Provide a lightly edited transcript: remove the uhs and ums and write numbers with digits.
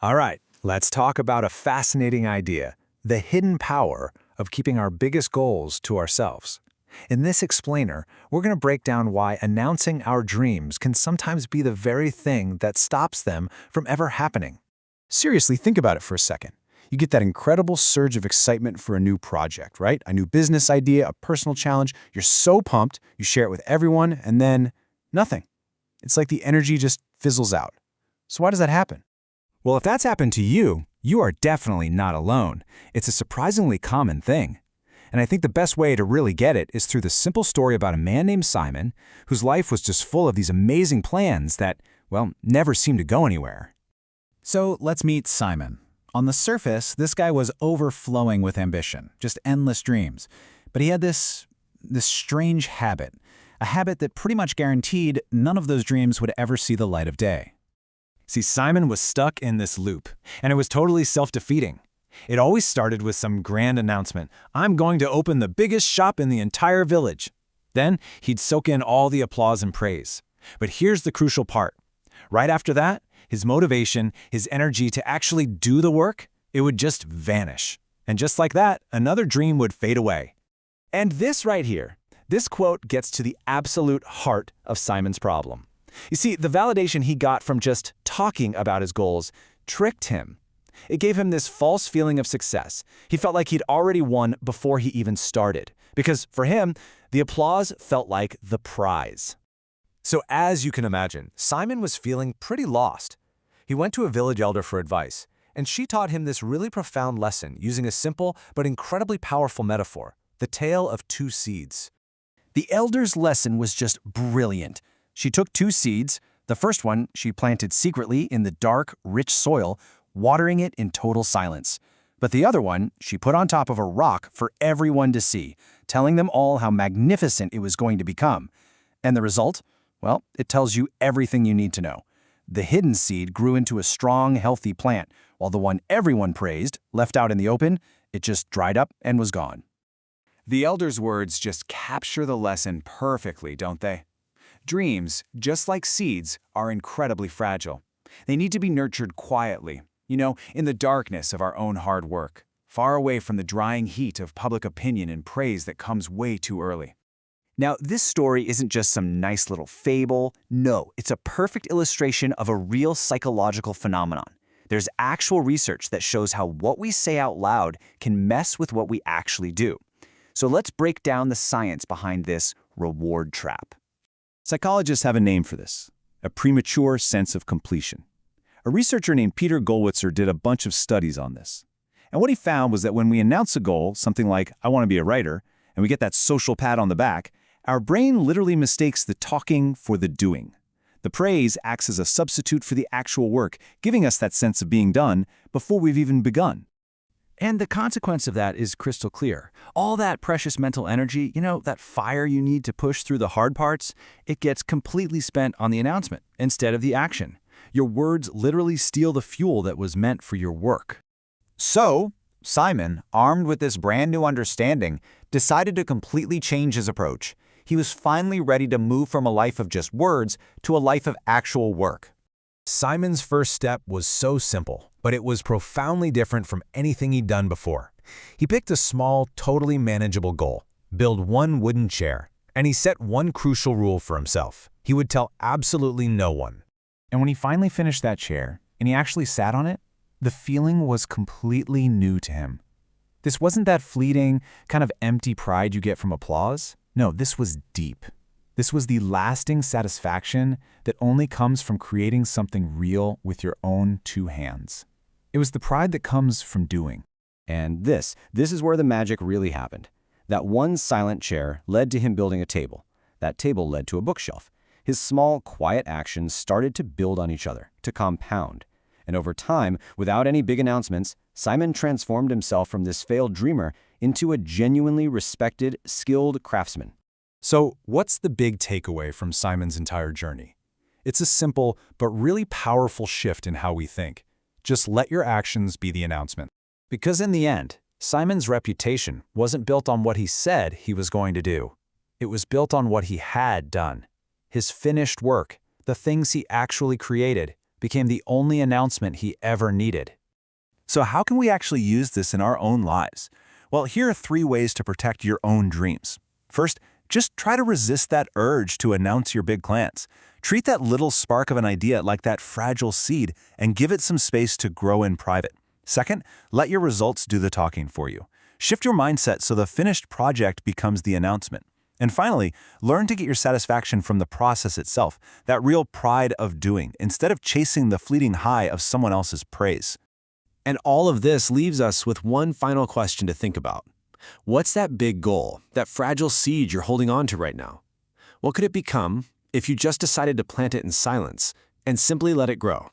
All right, let's talk about a fascinating idea, the hidden power of keeping our biggest goals to ourselves. In this explainer, we're going to break down why announcing our dreams can sometimes be the very thing that stops them from ever happening. Seriously, think about it for a second. You get that incredible surge of excitement for a new project, right? A new business idea, a personal challenge. You're so pumped, you share it with everyone, and then nothing. It's like the energy just fizzles out. So why does that happen? Well, if that's happened to you, you are definitely not alone. It's a surprisingly common thing. And I think the best way to really get it is through the simple story about a man named Simon, whose life was just full of these amazing plans that, well, never seemed to go anywhere. So let's meet Simon. On the surface, this guy was overflowing with ambition, just endless dreams. But he had this strange habit, a habit that pretty much guaranteed none of those dreams would ever see the light of day. See, Simon was stuck in this loop, and it was totally self-defeating. It always started with some grand announcement, "I'm going to open the biggest shop in the entire village." Then he'd soak in all the applause and praise. But here's the crucial part. Right after that, his motivation, his energy to actually do the work, it would just vanish. And just like that, another dream would fade away. And this right here, this quote gets to the absolute heart of Simon's problem. You see, the validation he got from just talking about his goals tricked him. It gave him this false feeling of success. He felt like he'd already won before he even started, because for him, the applause felt like the prize. So as you can imagine, Simon was feeling pretty lost. He went to a village elder for advice, and she taught him this really profound lesson using a simple but incredibly powerful metaphor, the tale of two seeds. The elder's lesson was just brilliant. She took two seeds. The first one she planted secretly in the dark, rich soil, watering it in total silence. But the other one she put on top of a rock for everyone to see, telling them all how magnificent it was going to become. And the result? Well, it tells you everything you need to know. The hidden seed grew into a strong, healthy plant, while the one everyone praised, left out in the open, it just dried up and was gone. The elder's words just capture the lesson perfectly, don't they? Dreams, just like seeds, are incredibly fragile. They need to be nurtured quietly, in the darkness of our own hard work, far away from the drying heat of public opinion and praise that comes way too early. Now, this story isn't just some nice little fable. No, it's a perfect illustration of a real psychological phenomenon. There's actual research that shows how what we say out loud can mess with what we actually do. So let's break down the science behind this reward trap. Psychologists have a name for this: a premature sense of completion. A researcher named Peter Gollwitzer did a bunch of studies on this. And what he found was that when we announce a goal, something like, "I want to be a writer," and we get that social pat on the back, our brain literally mistakes the talking for the doing. The praise acts as a substitute for the actual work, giving us that sense of being done before we've even begun. And the consequence of that is crystal clear. All that precious mental energy, that fire you need to push through the hard parts, it gets completely spent on the announcement instead of the action. Your words literally steal the fuel that was meant for your work. So, Simon, armed with this brand new understanding, decided to completely change his approach. He was finally ready to move from a life of just words to a life of actual work. Simon's first step was so simple, but it was profoundly different from anything he'd done before. He picked a small, totally manageable goal: build one wooden chair. And he set one crucial rule for himself: he would tell absolutely no one. And when he finally finished that chair, and he actually sat on it, the feeling was completely new to him. This wasn't that fleeting, kind of empty pride you get from applause. No, this was deep. This was the lasting satisfaction that only comes from creating something real with your own two hands. It was the pride that comes from doing. And this is where the magic really happened. That one silent chair led to him building a table. That table led to a bookshelf. His small, quiet actions started to build on each other, to compound. And over time, without any big announcements, Simon transformed himself from this failed dreamer into a genuinely respected, skilled craftsman. So, what's the big takeaway from Simon's entire journey? It's a simple but really powerful shift in how we think. Just let your actions be the announcement. Because in the end, Simon's reputation wasn't built on what he said he was going to do. It was built on what he had done. His finished work, the things he actually created, became the only announcement he ever needed. So how can we actually use this in our own lives? Well, here are 3 ways to protect your own dreams. First, just try to resist that urge to announce your big plans. Treat that little spark of an idea like that fragile seed and give it some space to grow in private. Second, let your results do the talking for you. Shift your mindset so the finished project becomes the announcement. And finally, learn to get your satisfaction from the process itself, that real pride of doing, instead of chasing the fleeting high of someone else's praise. And all of this leaves us with one final question to think about. What's that big goal, that fragile seed you're holding on to right now? What could it become if you just decided to plant it in silence and simply let it grow?